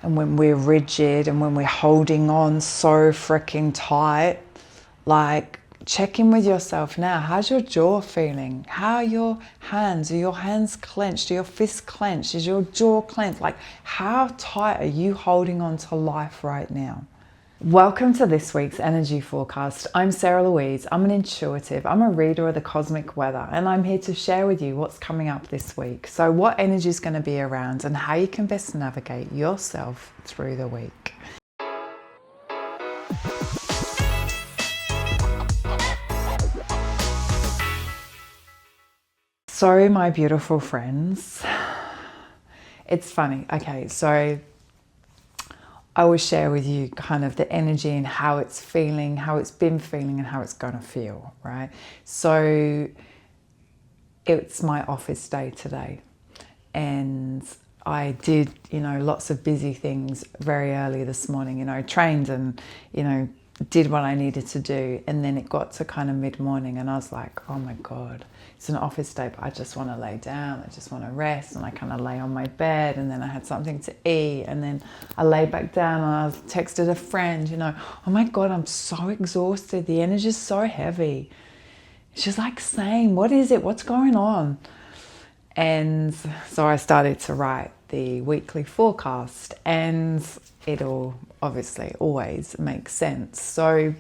and when we're rigid and when we're holding on so freaking tight, like, check in with yourself now. How's your jaw feeling? How are your hands? Are your hands clenched? Are your fists clenched? Is your jaw clenched? Like, how tight are you holding on to life right now? Welcome to this week's energy forecast. I'm Sarah Louise. I'm an intuitive. I'm a reader of the cosmic weather, and I'm here to share with you what's coming up this week. So what energy is going to be around and how you can best navigate yourself through the week. So my beautiful friends, it's funny. Okay, so I will share with you kind of the energy and how it's feeling, how it's been feeling and how it's going to feel, right? So it's my office day today, and I did, lots of busy things very early this morning, trained and, did what I needed to do. And then it got to kind of mid-morning and I was like, oh my God, it's an office day, but I just want to lay down. I just want to rest. And I kind of lay on my bed, and then I had something to eat, and then I lay back down and I texted a friend, oh my God, I'm so exhausted. The energy is so heavy. She's like, same, what is it? What's going on? And so I started to write the weekly forecast, and it all obviously always makes sense. So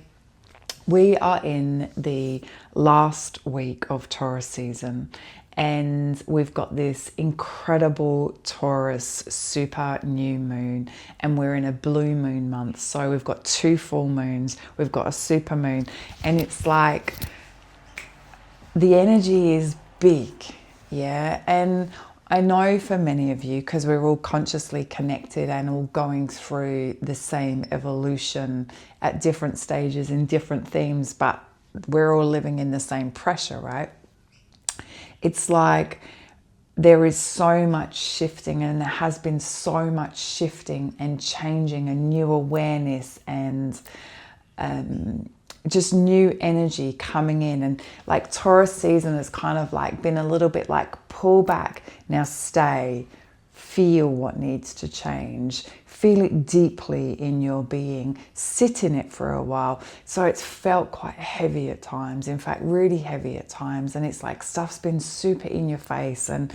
we are in the last week of Taurus season, and we've got this incredible Taurus Super New Moon, and we're in a blue moon month. So we've got 2 full moons, we've got a super moon, and it's like the energy is big. Yeah, and I know for many of you, because we're all consciously connected and all going through the same evolution at different stages in different themes, but we're all living in the same pressure, right? It's like there is so much shifting, and there has been so much shifting and changing, and new awareness and just new energy coming in. And like Taurus season has kind of like been a little bit like pull back, now stay, feel what needs to change, feel it deeply in your being, sit in it for a while. So it's felt quite heavy at times, in fact really heavy at times, and it's like stuff's been super in your face, and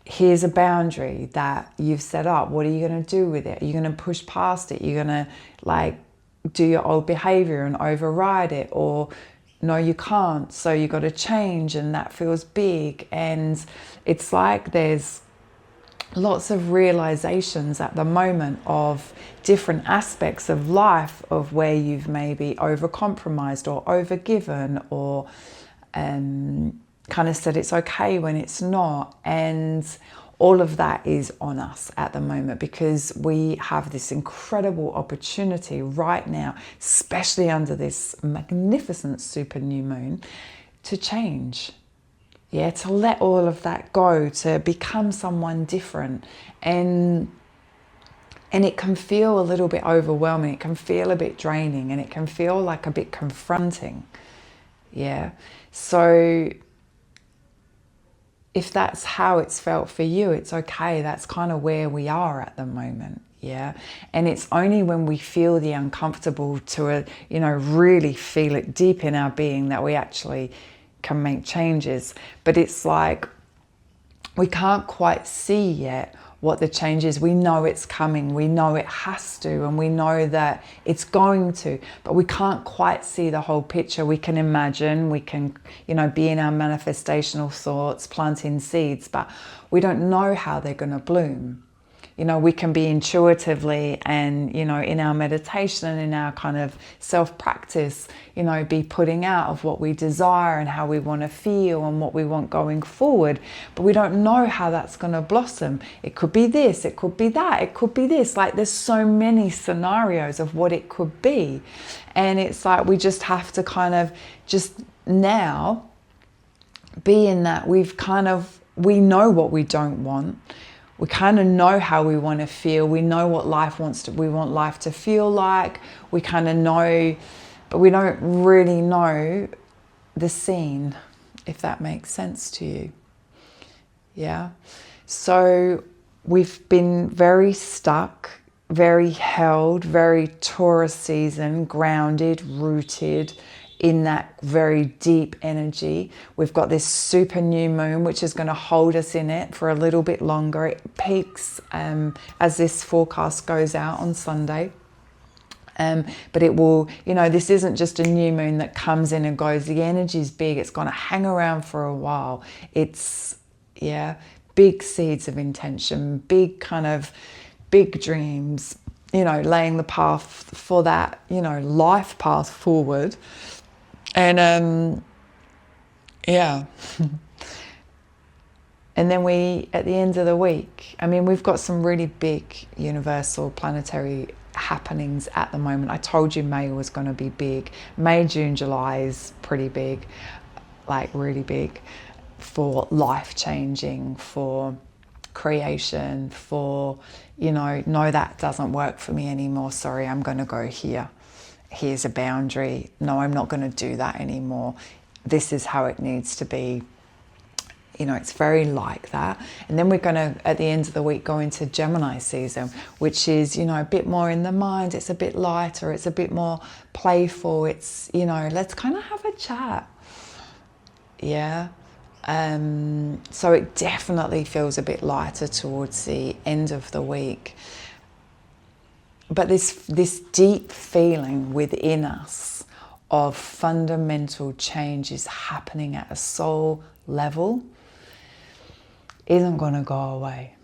here's a boundary that you've set up. What are you going to do with it? Are you going to push past it? You're going to like do your old behavior and override it, or no, you can't, so you got to change, and that feels big. And it's like there's lots of realizations at the moment of different aspects of life, of where you've maybe overcompromised or overgiven, or kind of said it's okay when it's not. And all of that is on us at the moment, because we have this incredible opportunity right now, especially under this magnificent super new moon, to change. Yeah, to let all of that go, to become someone different. And it can feel a little bit overwhelming. It can feel a bit draining, and it can feel like a bit confronting. Yeah. So if that's how it's felt for you, it's okay. That's kind of where we are at the moment. Yeah. And it's only when we feel the uncomfortable to, really feel it deep in our being, that we actually can make changes. But it's like we can't quite see yet what the change is. We know it's coming, we know it has to, and we know that it's going to, but we can't quite see the whole picture. We can imagine, we can, be in our manifestational thoughts, planting seeds, but we don't know how they're going to bloom. We can be intuitively and, in our meditation and in our kind of self-practice, be putting out of what we desire and how we want to feel and what we want going forward. But we don't know how that's going to blossom. It could be this, it could be that, it could be this. Like there's so many scenarios of what it could be. And it's like we just have to kind of just now be in that we know what we don't want. We kind of know how we want to feel. We know what we want life to feel like. We kind of know, but we don't really know the scene, if that makes sense to you. Yeah. So we've been very stuck, very held, very Taurus season, grounded, rooted in that very deep energy. We've got this super new moon, which is going to hold us in it for a little bit longer. It peaks as this forecast goes out on Sunday. But it will, you know, this isn't just a new moon that comes in and goes. The energy is big. It's going to hang around for a while. It's, yeah, big seeds of intention, big dreams, you know, laying the path for that, you know, life path forward. And yeah. And then at the end of the week, I mean, we've got some really big universal planetary happenings at the moment. I told you May was going to be big. May, June, July is pretty big, like really big, for life changing, for creation, for, you know, no, that doesn't work for me anymore. Sorry, I'm going to go here. Here's a boundary. No, I'm not going to do that anymore. This is how it needs to be. You know, it's very like that. And then we're going to, at the end of the week, go into Gemini season, which is, you know, a bit more in the mind. It's a bit lighter. It's a bit more playful. It's, you know, let's kind of have a chat. Yeah. So it definitely feels a bit lighter towards the end of the week. But this deep feeling within us of fundamental change is happening at a soul level isn't going to go away.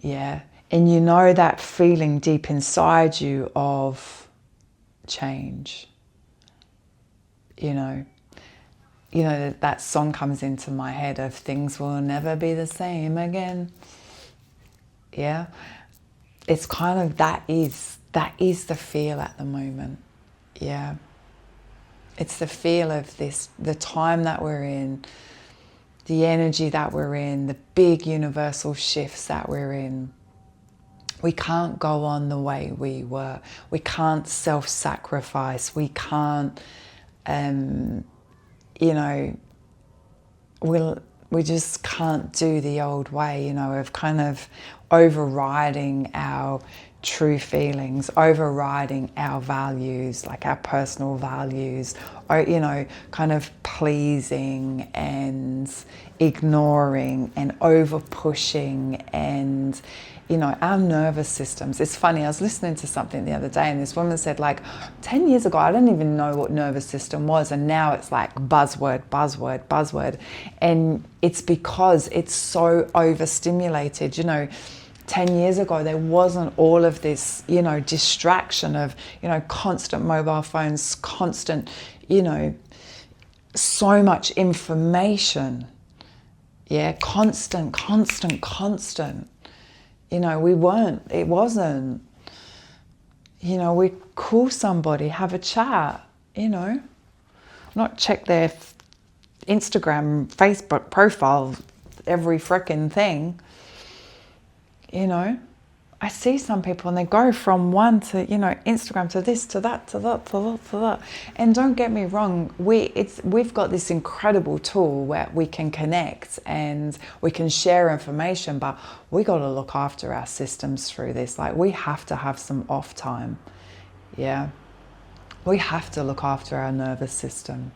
Yeah. And you know that feeling deep inside you of change. You know that song comes into my head of things will never be the same again. Yeah. It's kind of that is the feel at the moment. Yeah. It's the feel of this, the time that we're in, the energy that we're in, the big universal shifts that we're in. We can't go on the way we were. We can't self-sacrifice. We can't, you know, we just can't do the old way, you know, of kind of overriding our true feelings, overriding our values, like our personal values, or, you know, kind of pleasing and ignoring and over pushing and, you know, our nervous systems. It's funny, I was listening to something the other day and this woman said, like, 10 years ago, I didn't even know what nervous system was. And now it's like buzzword. And it's because it's so overstimulated. You know, 10 years ago, there wasn't all of this, you know, distraction of, you know, constant mobile phones, constant, you know, so much information. Yeah, constant. You know, it wasn't, you know, we call somebody, have a chat, you know, not check their Instagram, Facebook profile, every frickin' thing. You know, I see some people and they go from one to, you know, Instagram to this, to that, to that, to that, to that. And don't get me wrong, we've got this incredible tool where we can connect and we can share information, but we got to look after our systems through this. Like, we have to have some off time. Yeah. We have to look after our nervous system.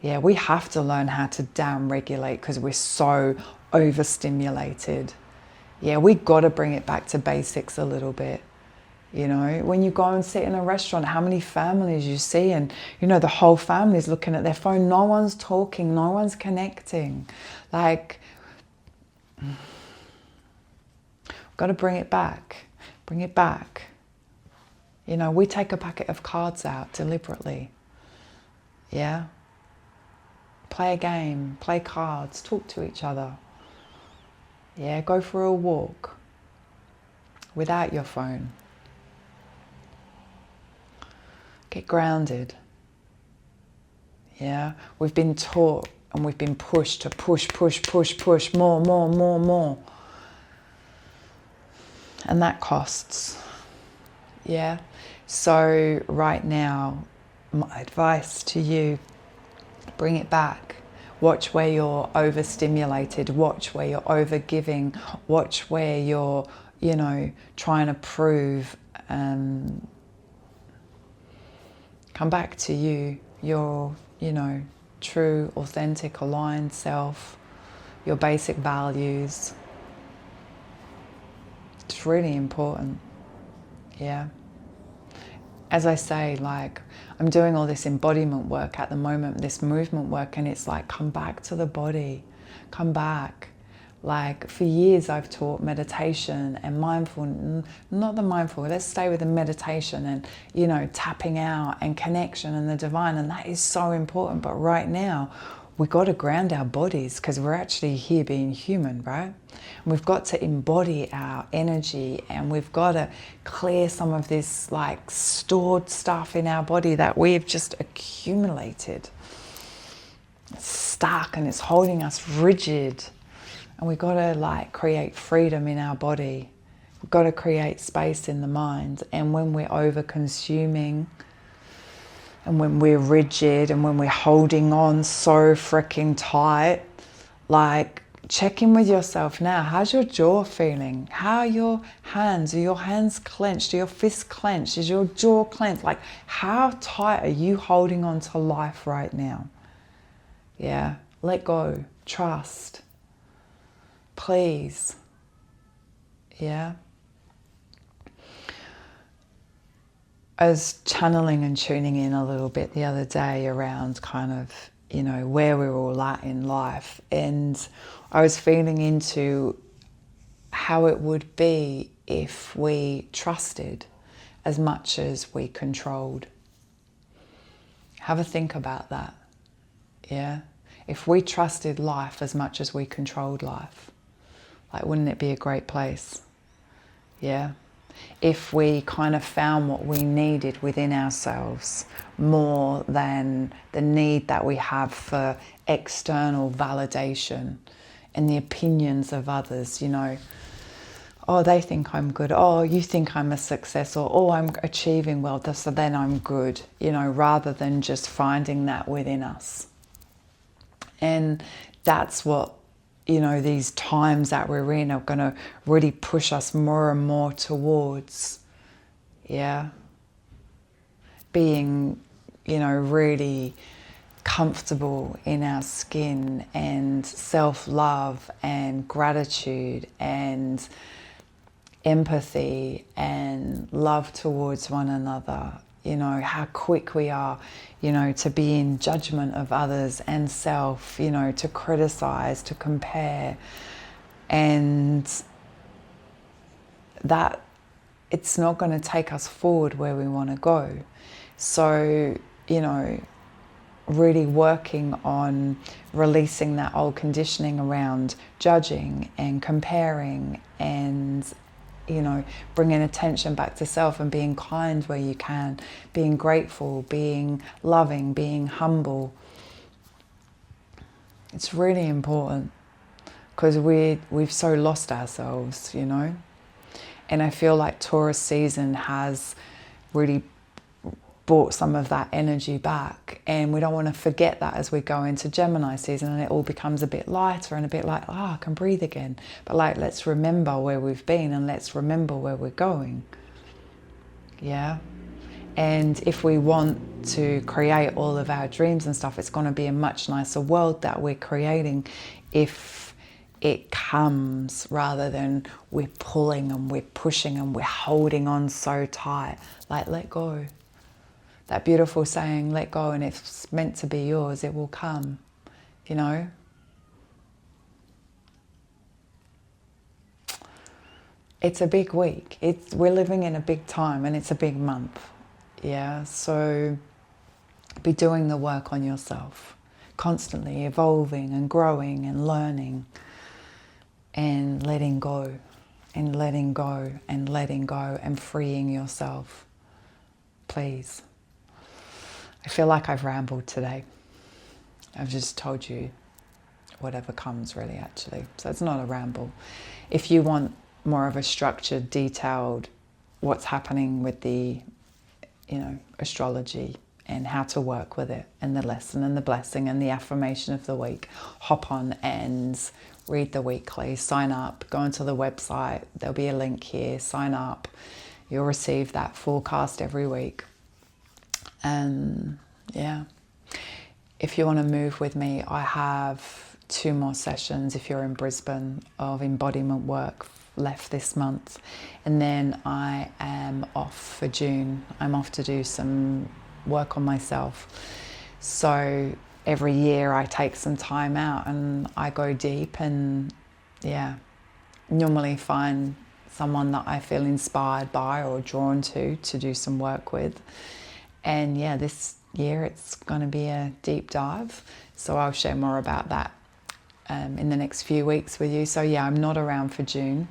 Yeah. We have to learn how to down regulate because we're so overstimulated. Yeah, we got to bring it back to basics a little bit. You know, when you go and sit in a restaurant, how many families you see and, you know, the whole family's looking at their phone. No one's talking, no one's connecting. Like, got to bring it back. You know, we take a packet of cards out deliberately. Yeah. Play a game, play cards, talk to each other. Yeah, go for a walk without your phone. Get grounded. Yeah, we've been taught and we've been pushed to push, more. And that costs. Yeah, so right now, my advice to you, bring it back. Watch where you're overstimulated. Watch where you're overgiving. Watch where you're, you know, trying to prove. Come back to you, your, you know, true, authentic, aligned self, your basic values. It's really important. Yeah. As I say, like, I'm doing all this embodiment work at the moment, this movement work, and it's like, come back to the body, come back. Like, for years I've taught meditation and mindful, not the mindful, let's stay with the meditation and, you know, tapping out and connection and the divine, and that is so important. But right now, we've got to ground our bodies because we're actually here being human, right? And we've got to embody our energy, and we've got to clear some of this like stored stuff in our body that we've just accumulated. It's stuck and it's holding us rigid. And we've got to like create freedom in our body. We've got to create space in the mind. And when we're over consuming, and when we're rigid, and when we're holding on so freaking tight, like, check in with yourself now. How's your jaw feeling? How are your hands? Are your hands clenched? Are your fists clenched? Is your jaw clenched? Like, how tight are you holding on to life right now? Yeah, let go, trust, please. Yeah. I was channeling and tuning in a little bit the other day around kind of, you know, where we're all at in life. And I was feeling into how it would be if we trusted as much as we controlled. Have a think about that. Yeah. If we trusted life as much as we controlled life, like, wouldn't it be a great place? Yeah. If we kind of found what we needed within ourselves more than the need that we have for external validation and the opinions of others, you know, oh, they think I'm good, oh, you think I'm a success, or oh, I'm achieving well, so then I'm good, you know, rather than just finding that within us. And that's what, you know, these times that we're in are going to really push us more and more towards, yeah, being, you know, really comfortable in our skin, and self-love and gratitude and empathy and love towards one another. You know, how quick we are, you know, to be in judgment of others and self, you know, to criticize, to compare. And that it's not going to take us forward where we want to go. So, you know, really working on releasing that old conditioning around judging and comparing, and, you know, bringing attention back to self and being kind where you can, being grateful, being loving, being humble. It's really important because we've so lost ourselves, you know. And I feel like Taurus season has really brought some of that energy back, and we don't want to forget that as we go into Gemini season, and it all becomes a bit lighter and a bit like, I can breathe again. But like, let's remember where we've been and let's remember where we're going. Yeah. And if we want to create all of our dreams and stuff, it's going to be a much nicer world that we're creating if it comes, rather than we're pulling and we're pushing and we're holding on so tight. Like, let go. That beautiful saying, let go, and if it's meant to be yours, it will come, you know. It's a big week. We're living in a big time, and it's a big month. Yeah, so be doing the work on yourself, constantly evolving and growing and learning and letting go and letting go and letting go and freeing yourself. Please. I feel like I've rambled today. I've just told you whatever comes, really, actually. So it's not a ramble. If you want more of a structured, detailed, what's happening with the, you know, astrology and how to work with it, and the lesson and the blessing and the affirmation of the week, hop on and read the weekly. Sign up, go onto the website. There'll be a link here. Sign up. You'll receive that forecast every week. And yeah, if you want to move with me, I have 2 more sessions if you're in Brisbane of embodiment work left this month, and then I am off for June. I'm off to do some work on myself. So every year I take some time out and I go deep, and yeah, normally find someone that I feel inspired by or drawn to do some work with. And yeah, this year it's going to be a deep dive, so I'll share more about that in the next few weeks with you. So yeah, I'm not around for June.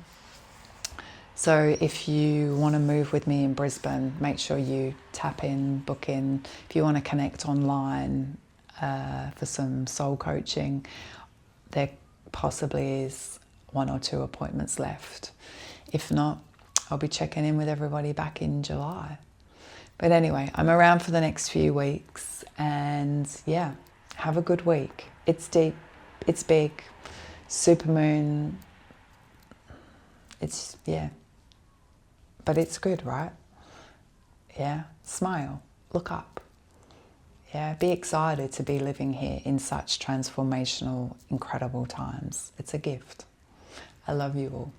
So if you want to move with me in Brisbane, make sure you tap in, book in. If you want to connect online for some soul coaching, there possibly is 1 or 2 appointments left. If not, I'll be checking in with everybody back in July. But anyway, I'm around for the next few weeks, and yeah, have a good week. It's deep, it's big, super moon, it's, yeah. But it's good, right? Yeah, smile, look up. Yeah, be excited to be living here in such transformational, incredible times. It's a gift. I love you all.